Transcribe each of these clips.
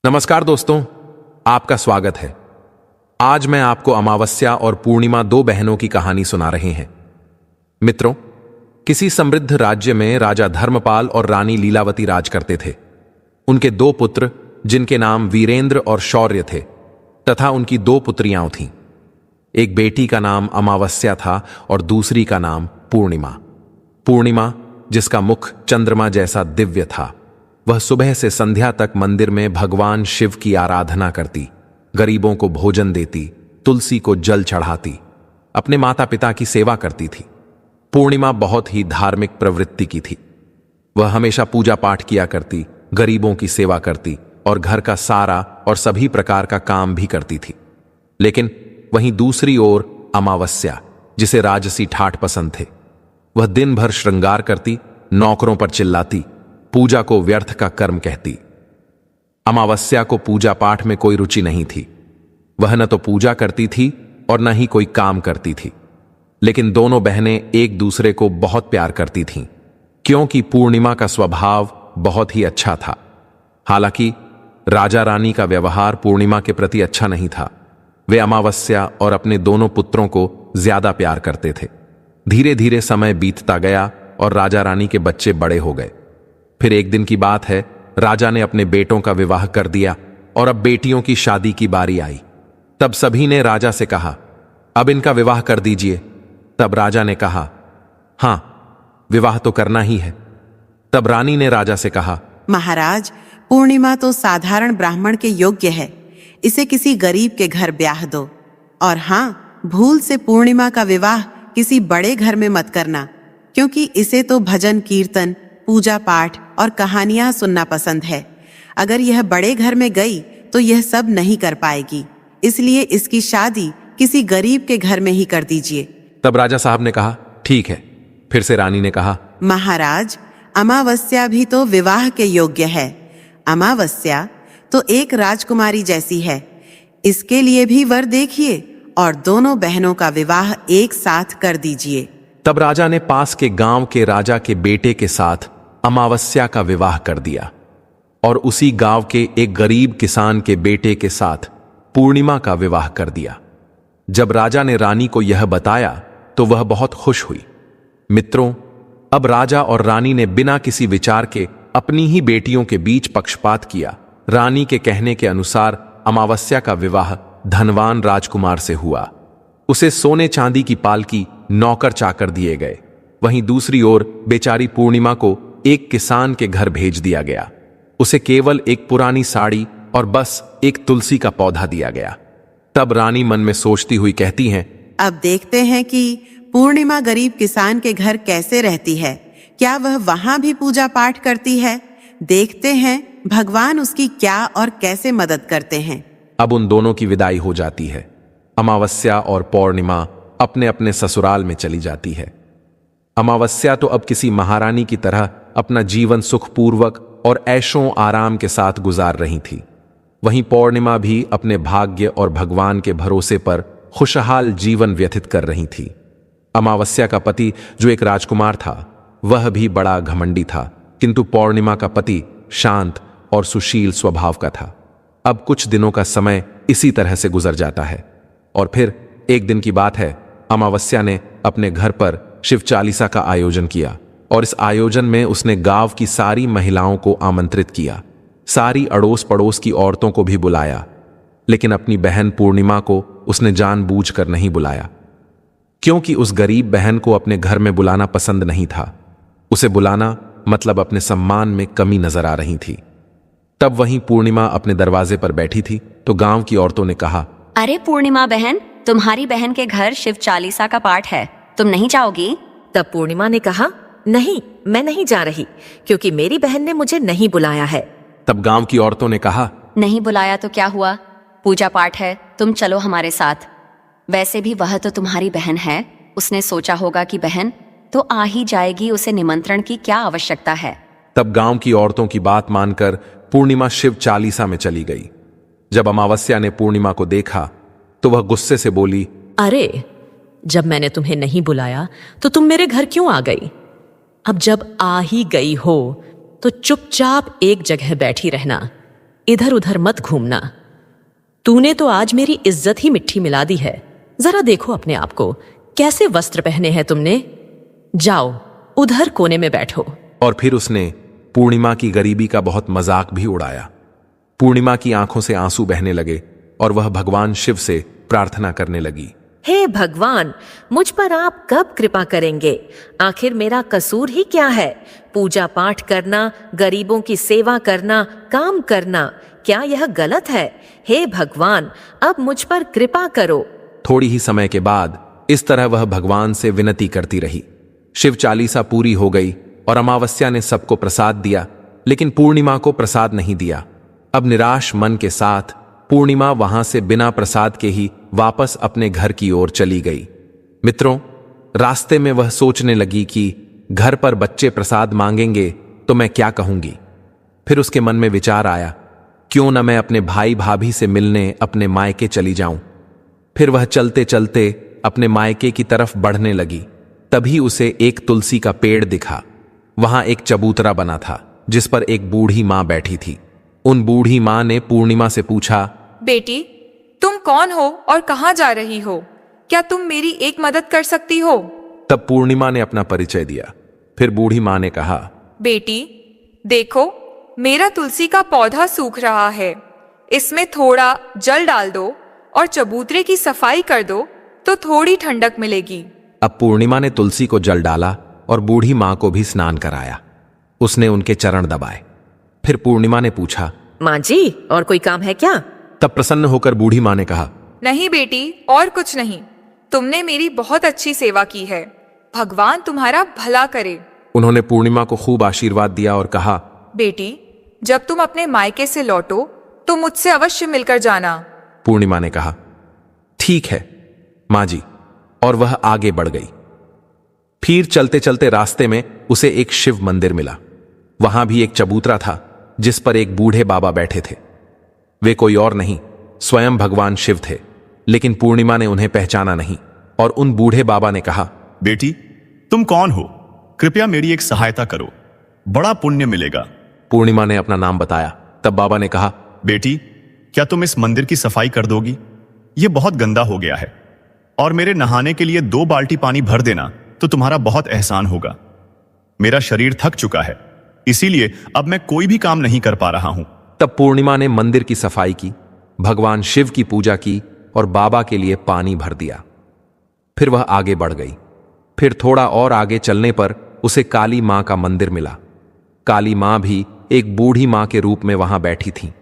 नमस्कार दोस्तों, आपका स्वागत है। आज मैं आपको अमावस्या और पूर्णिमा, दो बहनों की कहानी सुना रहे हैं। मित्रों, किसी समृद्ध राज्य में राजा धर्मपाल और रानी लीलावती राज करते थे। उनके दो पुत्र, जिनके नाम वीरेंद्र और शौर्य थे, तथा उनकी दो पुत्रियां थीं। एक बेटी का नाम अमावस्या था और दूसरी का नाम पूर्णिमा। पूर्णिमा, जिसका मुख चंद्रमा जैसा दिव्य था, वह सुबह से संध्या तक मंदिर में भगवान शिव की आराधना करती, गरीबों को भोजन देती, तुलसी को जल चढ़ाती, अपने माता पिता की सेवा करती थी। पूर्णिमा बहुत ही धार्मिक प्रवृत्ति की थी। वह हमेशा पूजा पाठ किया करती, गरीबों की सेवा करती और घर का सारा और सभी प्रकार का काम भी करती थी। लेकिन वहीं दूसरी ओर अमावस्या, जिसे राजसी ठाठ पसंद थे, वह दिन भर श्रृंगार करती, नौकरों पर चिल्लाती, पूजा को व्यर्थ का कर्म कहती। अमावस्या को पूजा पाठ में कोई रुचि नहीं थी। वह न तो पूजा करती थी और न ही कोई काम करती थी। लेकिन दोनों बहनें एक दूसरे को बहुत प्यार करती थीं, क्योंकि पूर्णिमा का स्वभाव बहुत ही अच्छा था। हालांकि राजा रानी का व्यवहार पूर्णिमा के प्रति अच्छा नहीं था। वे अमावस्या और अपने दोनों पुत्रों को ज्यादा प्यार करते थे। धीरे धीरे समय बीतता गया और राजा रानी के बच्चे बड़े हो गए। फिर एक दिन की बात है, राजा ने अपने बेटों का विवाह कर दिया और अब बेटियों की शादी की बारी आई। तब सभी ने राजा से कहा, अब इनका विवाह कर दीजिए। तब राजा ने कहा, हां, विवाह तो करना ही है। तब रानी ने राजा से कहा, महाराज, पूर्णिमा तो साधारण ब्राह्मण के योग्य है। इसे किसी गरीब के घर ब्याह दो। और हां, भूल से पूर्णिमा का विवाह किसी बड़े घर में मत करना, क्योंकि इसे तो भजन कीर्तन, पूजा पाठ और कहानियां सुनना पसंद है। अगर यह बड़े घर में गई तो यह सब नहीं कर पाएगी। इसलिए इसकी शादी किसी गरीब के घर में ही कर दीजिए। तब राजा साहब ने कहा, ठीक है। फिर से रानी ने कहा, महाराज, अमावस्या भी तो विवाह के योग्य है। अमावस्या तो एक राजकुमारी जैसी है। इसके लिए भी वर देखिए और दोनों बहनों का विवाह एक साथ कर दीजिए। तब राजा ने पास के गांव के राजा के बेटे के साथ अमावस्या का विवाह कर दिया और उसी गांव के एक गरीब किसान के बेटे के साथ पूर्णिमा का विवाह कर दिया। जब राजा ने रानी को यह बताया तो वह बहुत खुश हुई। मित्रों, अब राजा और रानी ने बिना किसी विचार के अपनी ही बेटियों के बीच पक्षपात किया। रानी के कहने के अनुसार अमावस्या का विवाह धनवान राजकुमार से हुआ। उसे सोने चांदी की पालकी, नौकर चाकर दिए गए। वहीं दूसरी ओर बेचारी पूर्णिमा को एक किसान के घर भेज दिया गया। उसे केवल एक पुरानी साड़ी और बस एक तुलसी का पौधा दिया गया। तब रानी मन में सोचती हुई कहती हैं, अब देखते हैं कि पूर्णिमा गरीब किसान के घर कैसे रहती है। क्या वह वहां भी पूजा पाठ करती है? देखते हैं भगवान उसकी क्या और कैसे मदद करते हैं। अब उन दोनों की विदाई हो जाती है। अमावस्या और पूर्णिमा अपने अपने ससुराल में चली जाती है। अमावस्या तो अब किसी महारानी की तरह अपना जीवन सुखपूर्वक और ऐशों आराम के साथ गुजार रही थी। वहीं पूर्णिमा भी अपने भाग्य और भगवान के भरोसे पर खुशहाल जीवन व्यतीत कर रही थी। अमावस्या का पति, जो एक राजकुमार था, वह भी बड़ा घमंडी था, किंतु पूर्णिमा का पति शांत और सुशील स्वभाव का था। अब कुछ दिनों का समय इसी तरह से गुजर जाता है और फिर एक दिन की बात है, अमावस्या ने अपने घर पर शिव चालीसा का आयोजन किया और इस आयोजन में उसने गांव की सारी महिलाओं को आमंत्रित किया। सारी अड़ोस पड़ोस की औरतों को भी बुलाया, लेकिन अपनी बहन पूर्णिमा को उसने जानबूझकर नहीं बुलाया, क्योंकि उस गरीब बहन को अपने घर में बुलाना पसंद नहीं था। उसे बुलाना मतलब अपने सम्मान में कमी नजर आ रही थी। तब वहीं पूर्णिमा अपने दरवाजे पर बैठी थी तो गांव की औरतों ने कहा, अरे पूर्णिमा बहन, तुम्हारी बहन के घर शिव चालीसा का पाठ है, तुम नहीं जाओगी? तब पूर्णिमा ने कहा, नहीं, मैं नहीं जा रही, क्योंकि मेरी बहन ने मुझे नहीं बुलाया है। तब गांव की औरतों ने कहा, नहीं बुलाया तो क्या हुआ, पूजा पाठ है, तुम चलो हमारे साथ। वैसे भी वह तो तुम्हारी बहन है, उसने सोचा होगा कि बहन तो आ ही जाएगी, उसे निमंत्रण की क्या आवश्यकता है। तब गांव की औरतों की बात मानकर पूर्णिमा शिव चालीसा में चली गई। जब अमावस्या ने पूर्णिमा को देखा तो वह गुस्से से बोली, अरे, जब मैंने तुम्हें नहीं बुलाया तो तुम मेरे घर क्यों आ गई? अब जब आ ही गई हो तो चुपचाप एक जगह बैठी रहना। इधर उधर मत घूमना। तूने तो आज मेरी इज्जत ही मिट्टी मिला दी है। जरा देखो अपने आप को, कैसे वस्त्र पहने हैं तुमने। जाओ उधर कोने में बैठो। और फिर उसने पूर्णिमा की गरीबी का बहुत मजाक भी उड़ाया। पूर्णिमा की आंखों से आंसू बहने लगे और वह भगवान शिव से प्रार्थना करने लगी। हे भगवान, मुझ पर आप कब कृपा करेंगे? आखिर मेरा कसूर ही क्या है? पूजा पाठ करना, गरीबों की सेवा करना, काम करना, क्या यह गलत है? हे भगवान, अब मुझ पर कृपा करो। थोड़ी ही समय के बाद इस तरह वह भगवान से विनती करती रही। शिव चालीसा पूरी हो गई और अमावस्या ने सबको प्रसाद दिया, लेकिन पूर्णिमा को प्रसाद नहीं दिया। अब निराश मन के साथ पूर्णिमा वहां से बिना प्रसाद के ही वापस अपने घर की ओर चली गई। मित्रों, रास्ते में वह सोचने लगी कि घर पर बच्चे प्रसाद मांगेंगे तो मैं क्या कहूंगी। फिर उसके मन में विचार आया, क्यों न मैं अपने भाई भाभी से मिलने अपने मायके चली जाऊं। फिर वह चलते चलते अपने मायके की तरफ बढ़ने लगी। तभी उसे एक तुलसी का पेड़ दिखा। वहां एक चबूतरा बना था जिस पर एक बूढ़ी मां बैठी थी। उन बूढ़ी मां ने पूर्णिमा से पूछा, बेटी, तुम कौन हो और कहाँ जा रही हो? क्या तुम मेरी एक मदद कर सकती हो? तब पूर्णिमा ने अपना परिचय दिया। फिर बूढ़ी मां ने कहा, बेटी, देखो, मेरा तुलसी का पौधा सूख रहा है। इसमें थोड़ा जल डाल दो और चबूतरे की सफाई कर दो तो थोड़ी ठंडक मिलेगी। अब पूर्णिमा ने तुलसी को जल डाला और बूढ़ी मां को भी स्नान कराया। उसने उनके चरण दबाए। फिर पूर्णिमा ने पूछा, माँ जी, और कोई काम है क्या? तब प्रसन्न होकर बूढ़ी मां ने कहा, नहीं बेटी, और कुछ नहीं। तुमने मेरी बहुत अच्छी सेवा की है। भगवान तुम्हारा भला करे। उन्होंने पूर्णिमा को खूब आशीर्वाद दिया और कहा, बेटी, जब तुम अपने मायके से लौटो तो मुझसे अवश्य मिलकर जाना। पूर्णिमा ने कहा, ठीक है मां जी, और वह आगे बढ़ गई। फिर चलते चलते रास्ते में उसे एक शिव मंदिर मिला। वहां भी एक चबूतरा था जिस पर एक बूढ़े बाबा बैठे थे। वे कोई और नहीं, स्वयं भगवान शिव थे। लेकिन पूर्णिमा ने उन्हें पहचाना नहीं और उन बूढ़े बाबा ने कहा, बेटी, तुम कौन हो? कृपया मेरी एक सहायता करो, बड़ा पुण्य मिलेगा। पूर्णिमा ने अपना नाम बताया। तब बाबा ने कहा, बेटी, क्या तुम इस मंदिर की सफाई कर दोगी? यह बहुत गंदा हो गया है, और मेरे नहाने के लिए 2 बाल्टी पानी भर देना तो तुम्हारा बहुत एहसान होगा। मेरा शरीर थक चुका है, इसीलिए अब मैं कोई भी काम नहीं कर पा रहा हूं। तब पूर्णिमा ने मंदिर की सफाई की, भगवान शिव की पूजा की और बाबा के लिए पानी भर दिया। फिर वह आगे बढ़ गई। फिर थोड़ा और आगे चलने पर उसे काली मां का मंदिर मिला। काली मां भी एक बूढ़ी मां के रूप में वहां बैठी थी।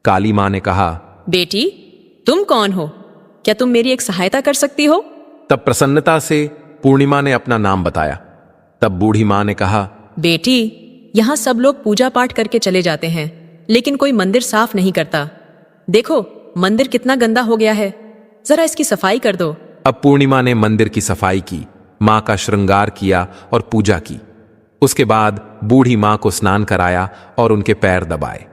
काली मां ने कहा, बेटी, तुम कौन हो? क्या तुम मेरी एक सहायता कर सकती हो? तब प्रसन्नता से पूर्णिमा ने अपना नाम बताया। तब बूढ़ी मां ने कहा, बेटी, यहाँ सब लोग पूजा पाठ करके चले जाते हैं, लेकिन कोई मंदिर साफ नहीं करता। देखो, मंदिर कितना गंदा हो गया है, जरा इसकी सफाई कर दो। अब पूर्णिमा ने मंदिर की सफाई की, मां का श्रृंगार किया और पूजा की। उसके बाद बूढ़ी मां को स्नान कराया और उनके पैर दबाए।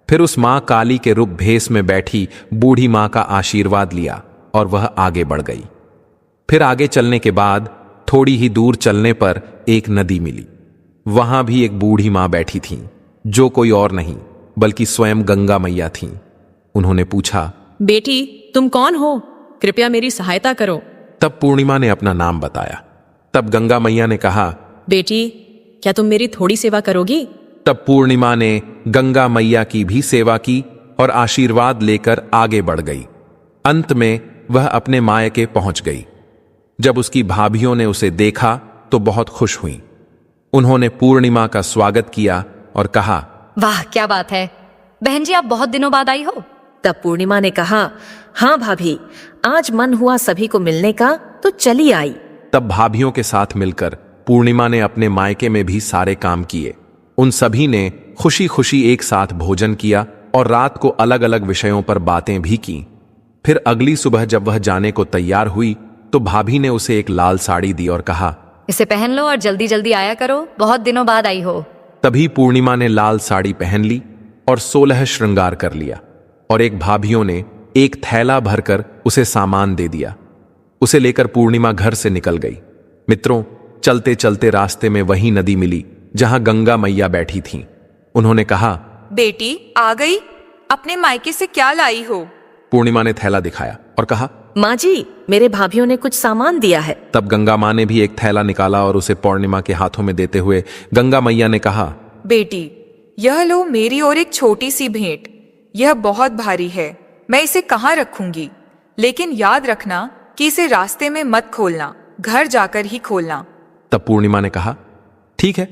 फिर उस मां काली के रूप भेष में बैठी बूढ़ी मां का आशीर्वाद लिया और वह आगे बढ़ गई। फिर आगे चलने के बाद थोड़ी ही दूर चलने पर एक नदी मिली। वहां भी एक बूढ़ी मां बैठी थीं, जो कोई और नहीं बल्कि स्वयं गंगा मैया थीं। उन्होंने पूछा, बेटी, तुम कौन हो? कृपया मेरी सहायता करो। तब पूर्णिमा ने अपना नाम बताया। तब गंगा मैया ने कहा, बेटी, क्या तुम मेरी थोड़ी सेवा करोगी? तब पूर्णिमा ने गंगा मैया की भी सेवा की और आशीर्वाद लेकर आगे बढ़ गई। अंत में वह अपने मायके पहुंच गई। जब उसकी भाभियों ने उसे देखा तो बहुत खुश हुईं। उन्होंने पूर्णिमा का स्वागत किया और कहा, वाह, क्या बात है बहन जी, आप बहुत दिनों बाद आई हो। तब पूर्णिमा ने कहा, हाँ भाभी, आज मन हुआ सभी को मिलने का तो चली आई। तब भाभियों के साथ मिलकर पूर्णिमा ने अपने मायके में भी सारे काम किए। उन सभी ने खुशी खुशी एक साथ भोजन किया और रात को अलग अलग विषयों पर बातें भी की। फिर अगली सुबह जब वह जाने को तैयार हुई तो भाभी ने उसे एक लाल साड़ी दी और कहा, इसे पहन लो और जल्दी जल्दी आया करो, बहुत दिनों बाद आई हो। तभी पूर्णिमा ने लाल साड़ी पहन ली और 16 श्रृंगार कर लिया और एक भाभियों ने एक थैला भरकर उसे सामान दे दिया। उसे लेकर पूर्णिमा घर से निकल गई। मित्रों, चलते चलते रास्ते में वही नदी मिली जहां गंगा मैया बैठी थीं। उन्होंने कहा, बेटी, आ गई? अपने मायके से क्या लाई हो? पूर्णिमा ने थैला दिखाया और कहा, माँ जी, मेरे भाभीियों ने कुछ सामान दिया है। तब गंगा माँ ने भी एक थैला निकाला और उसे पूर्णिमा के हाथों में देते हुए गंगा मैया ने कहा, बेटी, यह लो मेरी और एक छोटी सी भेंट। यह बहुत भारी है, मैं इसे कहाँ रखूंगी? लेकिन याद रखना कि इसे रास्ते में मत खोलना, घर जाकर ही खोलना। तब पूर्णिमा ने कहा, ठीक है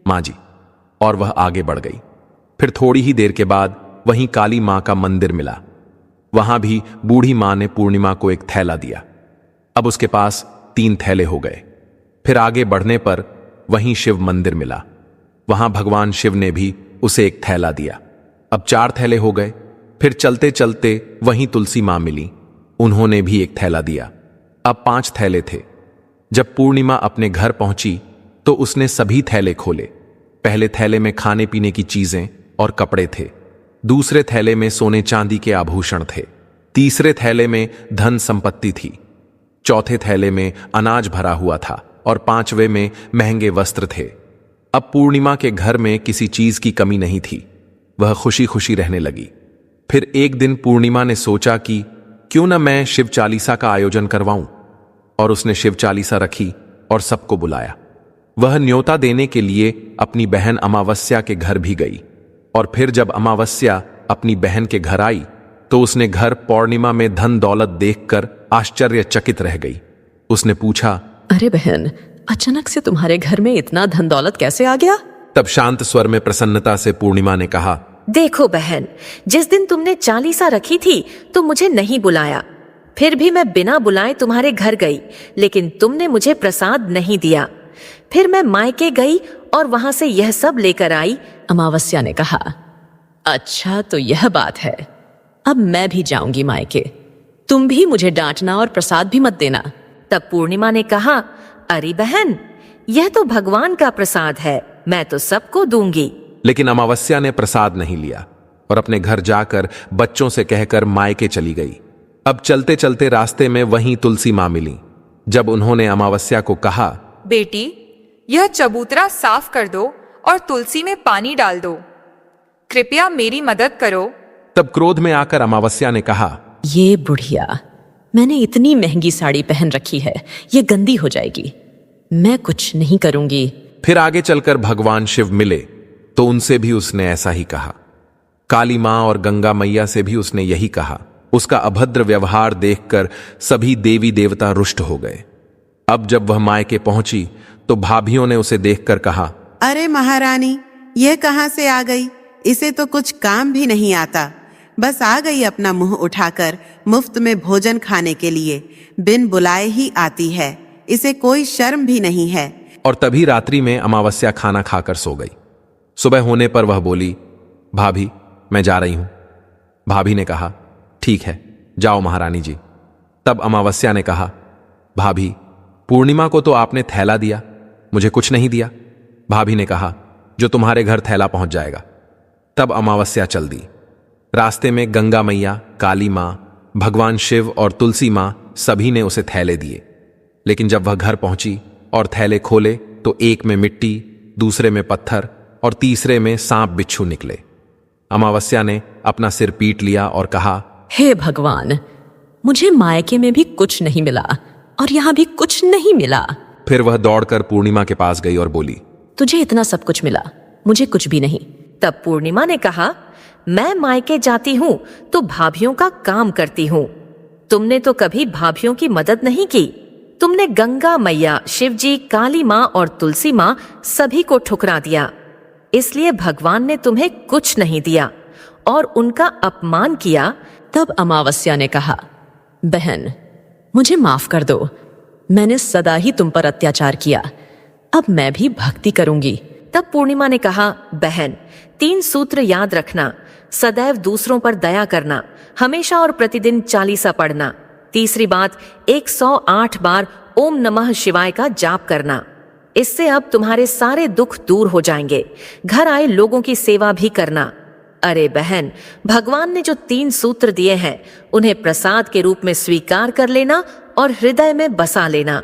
माँ जी, और वह आगे बढ़ गई। फिर थोड़ी ही देर के बाद वहीं काली माँ का मंदिर मिला। वहां भी बूढ़ी माँ ने पूर्णिमा को एक थैला दिया। अब उसके पास 3 थैले हो गए। फिर आगे बढ़ने पर वहीं शिव मंदिर मिला। वहां भगवान शिव ने भी उसे एक थैला दिया। अब 4 थैले हो गए। फिर चलते चलते वहीं तुलसी माँ मिली। उन्होंने भी एक थैला दिया। अब 5 थैले थे। जब पूर्णिमा अपने घर पहुंची तो उसने सभी थैले खोले। पहले थैले में खाने पीने की चीजें और कपड़े थे। दूसरे थैले में सोने चांदी के आभूषण थे। तीसरे थैले में धन संपत्ति थी। चौथे थैले में अनाज भरा हुआ था और 5वें में महंगे वस्त्र थे। अब पूर्णिमा के घर में किसी चीज की कमी नहीं थी। वह खुशी खुशी रहने लगी। फिर एक दिन पूर्णिमा ने सोचा कि क्यों न मैं शिव चालीसा का आयोजन करवाऊं, और उसने शिव चालीसा रखी और सबको बुलाया। वह न्योता देने के लिए अपनी बहन अमावस्या के घर भी गई। और फिर जब अमावस्या अपनी बहन के घर आई तो उसने घर पूर्णिमा में धन दौलत देखकर आश्चर्यचकित रह गई। उसने पूछा, अरे बहन, अचानक से तुम्हारे घर में इतना धन दौलत कैसे आ गया? तब शांत स्वर में प्रसन्नता से पूर्णिमा ने कहा, देखो बहन, जिस दिन तुमने चालीसा रखी थी तो मुझे नहीं बुलाया। फिर भी मैं बिना बुलाए तुम्हारे घर गई, लेकिन तुमने मुझे प्रसाद नहीं दिया। फिर मैं मायके गई और वहां से यह सब लेकर आई। अमावस्या ने कहा, अच्छा तो यह बात है। अब मैं भी जाऊंगी मायके। तुम भी मुझे डांटना और प्रसाद भी मत देना। तब पूर्णिमा ने कहा, अरे बहन, यह तो भगवान का प्रसाद है, मैं तो सबको दूंगी। लेकिन अमावस्या ने प्रसाद नहीं लिया और अपने घर जाकर बच्चों से कहकर मायके चली गई। अब चलते चलते रास्ते में वहीं तुलसी माँ मिली। जब उन्होंने अमावस्या को कहा, बेटी, यह चबूतरा साफ कर दो और तुलसी में पानी डाल दो। कृपया मेरी मदद करो। तब क्रोध में आकर अमावस्या ने कहा, ये बुढ़िया, मैंने इतनी महंगी साड़ी पहन रखी है, ये गंदी हो जाएगी। मैं कुछ नहीं करूंगी। फिर आगे चलकर भगवान शिव मिले तो उनसे भी उसने ऐसा ही कहा। काली माँ और गंगा मैया से भी उसने यही कहा। उसका अभद्र व्यवहार देखकर सभी देवी देवता रुष्ट हो गए। अब जब वह मायके पहुंची तो भाभियों ने उसे देखकर कहा, अरे महारानी, यह कहाँ से आ गई? इसे तो कुछ काम भी नहीं आता। बस आ गई अपना मुंह उठाकर मुफ्त में भोजन खाने के लिए। बिन बुलाए ही आती है। इसे कोई शर्म भी नहीं है। और तभी रात्रि में अमावस्या खाना खाकर सो गई। सुबह होने पर वह बोली, भाभी, मैं जा रही हूं। भाभी ने कहा, ठीक है, जाओ महारानी जी। तब अमावस्या ने कहा, भाभी, पूर्णिमा को तो आपने थैला दिया, मुझे कुछ नहीं दिया। भाभी ने कहा, जो तुम्हारे घर थैला पहुंच जाएगा। तब अमावस्या चल दी। रास्ते में गंगा मैया, काली माँ, भगवान शिव और तुलसी माँ सभी ने उसे थैले दिए। लेकिन जब वह घर पहुंची और थैले खोले तो एक में मिट्टी, दूसरे में पत्थर और तीसरे में सांप बिच्छू निकले। अमावस्या ने अपना सिर पीट लिया और कहा, हे भगवान, मुझे मायके में भी कुछ नहीं मिला और यहाँ भी कुछ नहीं मिला। फिर वह दौड़कर पूर्णिमा के पास गई और बोली, तुझे इतना सब कुछ मिला, मुझे कुछ भी नहीं। तब पूर्णिमा ने कहा, मैं मायके जाती हूं तो भाभियों का काम करती हूं। तुमने तो कभी भाभियों की मदद नहीं की। तुमने गंगा मैया, शिवजी, काली माँ और तुलसी माँ सभी को ठुकरा दिया। इसलिए भगवान ने तुम्हें कुछ नहीं दिया और उनका अपमान किया। तब अमावस्या ने कहा, बहन, मुझे माफ कर दो। मैंने सदा ही तुम पर अत्याचार किया। अब मैं भी भक्ति करूंगी। तब पूर्णिमा ने कहा, बहन, 3 सूत्र याद रखना। सदैव दूसरों पर दया करना, हमेशा और प्रतिदिन चालीसा पढ़ना। तीसरी बात, 108 बार ओम नमः शिवाय का जाप करना। इससे अब तुम्हारे सारे दुख दूर हो जाएंगे। घर आए लोगों की सेवा भी करना। अरे बहन, भगवान ने जो 3 सूत्र दिए हैं उन्हें प्रसाद के रूप में स्वीकार कर लेना और हृदय में बसा लेना।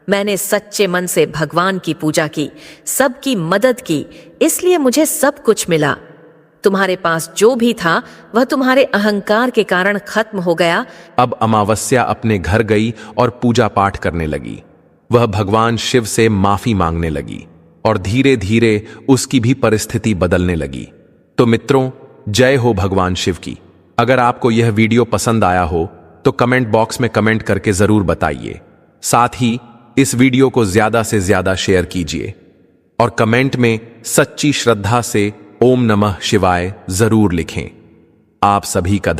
मैंने सच्चे मन से भगवान की पूजा की, सबकी मदद की, इसलिए मुझे सब कुछ मिला। तुम्हारे पास जो भी था वह तुम्हारे अहंकार के कारण खत्म हो गया। अब अमावस्या अपने घर गई और पूजा पाठ करने लगी। वह भगवान शिव से माफी मांगने लगी और धीरे धीरे उसकी भी परिस्थिति बदलने लगी। तो मित्रों, जय हो भगवान शिव की। अगर आपको यह वीडियो पसंद आया हो तो कमेंट बॉक्स में कमेंट करके जरूर बताइए। साथ ही इस वीडियो को ज्यादा से ज्यादा शेयर कीजिए और कमेंट में सच्ची श्रद्धा से ओम नमः शिवाय जरूर लिखें। आप सभी का